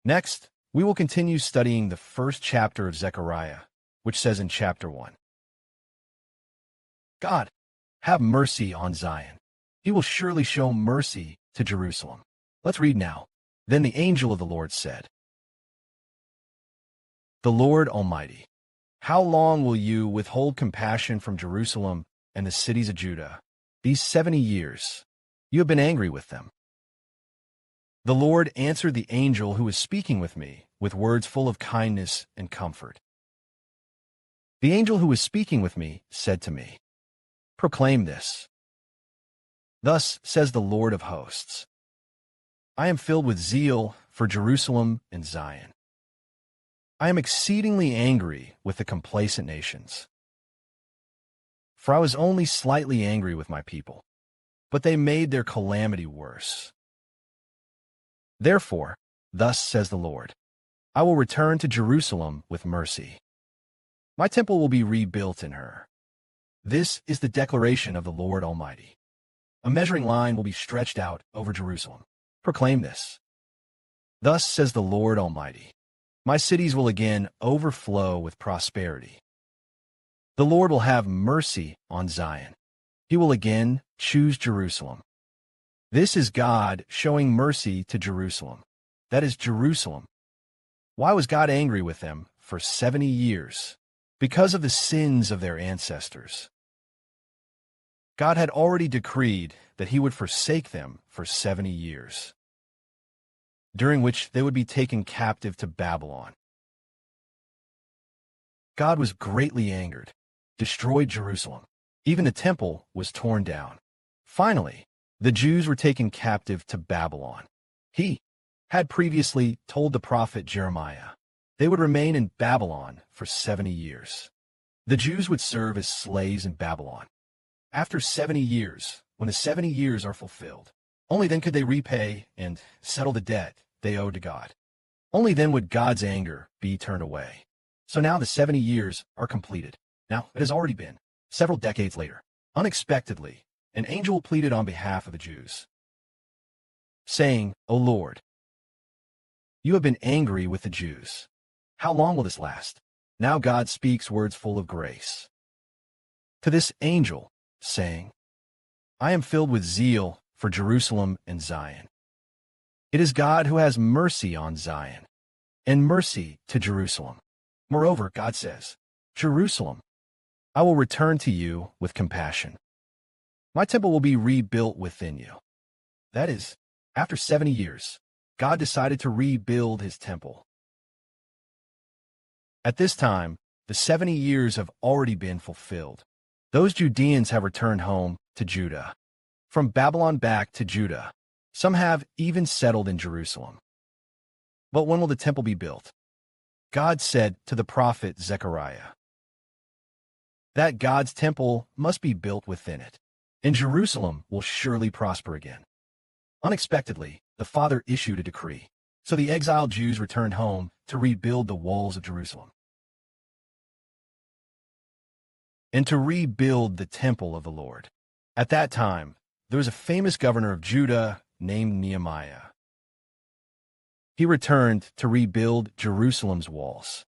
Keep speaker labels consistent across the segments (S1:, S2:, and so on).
S1: Next, we will continue studying the first chapter of Zechariah, which says in chapter 1, God, have mercy on Zion. He will surely show mercy to Jerusalem. Let's read now. Then the angel of the Lord said, The Lord Almighty, how long will you withhold compassion from Jerusalem and the cities of Judah? These 70 years, you have been angry with them. The Lord answered the angel who was speaking with me with words full of kindness and comfort. The angel who was speaking with me said to me, Proclaim this. Thus says the Lord of hosts, I am filled with zeal for Jerusalem and Zion. I am exceedingly angry with the complacent nations. For I was only slightly angry with my people, but they made their calamity worse. Therefore, thus says the Lord, I will return to Jerusalem with mercy. My temple will be rebuilt in her. This is the declaration of the Lord Almighty. A measuring line will be stretched out over Jerusalem. Proclaim this. Thus says the Lord Almighty, my cities will again overflow with prosperity. The Lord will have mercy on Zion. He will again choose Jerusalem. This is God showing mercy to Jerusalem. That is Jerusalem. Why was God angry with them for 70 years? Because of the sins of their ancestors. God had already decreed that he would forsake them for 70 years, during which they would be taken captive to Babylon. God was greatly angered, destroyed Jerusalem. Even the temple was torn down. Finally, the Jews were taken captive to Babylon. He had previously told the prophet Jeremiah they would remain in Babylon for 70 years. The Jews would serve as slaves in Babylon. After 70 years, when the 70 years are fulfilled, only then could they repay and settle the debt they owed to God. Only then would God's anger be turned away. So now the 70 years are completed. Now, it has already been several decades later. Unexpectedly, an angel pleaded on behalf of the Jews, saying, O Lord, you have been angry with the Jews. How long will this last? Now God speaks words full of grace to this angel, saying, I am filled with zeal for Jerusalem and Zion. It is God who has mercy on Zion and mercy to Jerusalem. Moreover, God says, Jerusalem, I will return to you with compassion. My temple will be rebuilt within you. That is, after 70 years, God decided to rebuild his temple. At this time, the 70 years have already been fulfilled. Those Judeans have returned home to Judah. From Babylon back to Judah. Some have even settled in Jerusalem. But when will the temple be built? God said to the prophet Zechariah that God's temple must be built within it, and Jerusalem will surely prosper again. Unexpectedly, the Father issued a decree, so the exiled Jews returned home to rebuild the walls of Jerusalem and to rebuild the temple of the Lord. At that time, there was a famous governor of Judah named Nehemiah. He returned to rebuild Jerusalem's walls.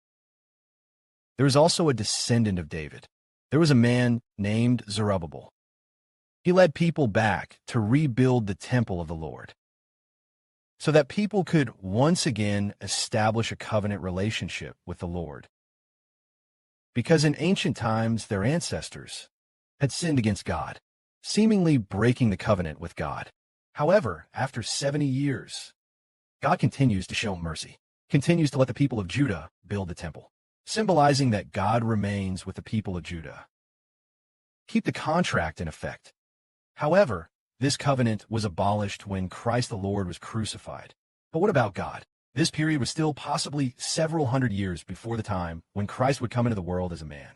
S1: There was also a descendant of David. There was a man named Zerubbabel. He led people back to rebuild the temple of the Lord, so that people could once again establish a covenant relationship with the Lord. Because in ancient times, their ancestors had sinned against God, seemingly breaking the covenant with God. However, after 70 years, God continues to show mercy, continues to let the people of Judah build the temple, symbolizing that God remains with the people of Judah. Keep the contract in effect. However, this covenant was abolished when Christ the Lord was crucified. But what about God? This period was still possibly several hundred years before the time when Christ would come into the world as a man.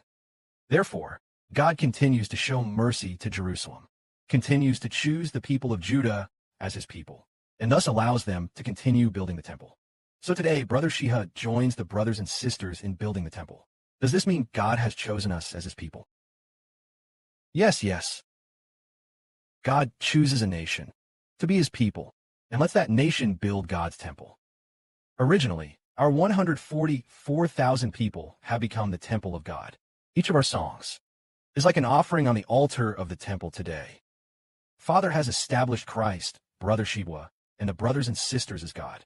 S1: Therefore, God continues to show mercy to Jerusalem, continues to choose the people of Judah as his people, and thus allows them to continue building the temple. So today, Brother Sheha joins the brothers and sisters in building the temple. Does this mean God has chosen us as his people? Yes. God chooses a nation to be his people and lets that nation build God's temple. Originally, our 144,000 people have become the temple of God. Each of our songs is like an offering on the altar of the temple today. Father has established Christ, Brother Shibwa, and the brothers and sisters as God.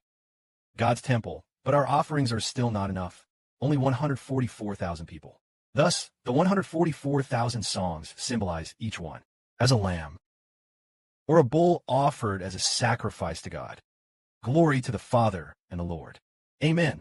S1: God's temple, but our offerings are still not enough. Only 144,000 people. Thus, the 144,000 songs symbolize each one as a lamb or a bull offered as a sacrifice to God. Glory to the Father and the Lord. Amen.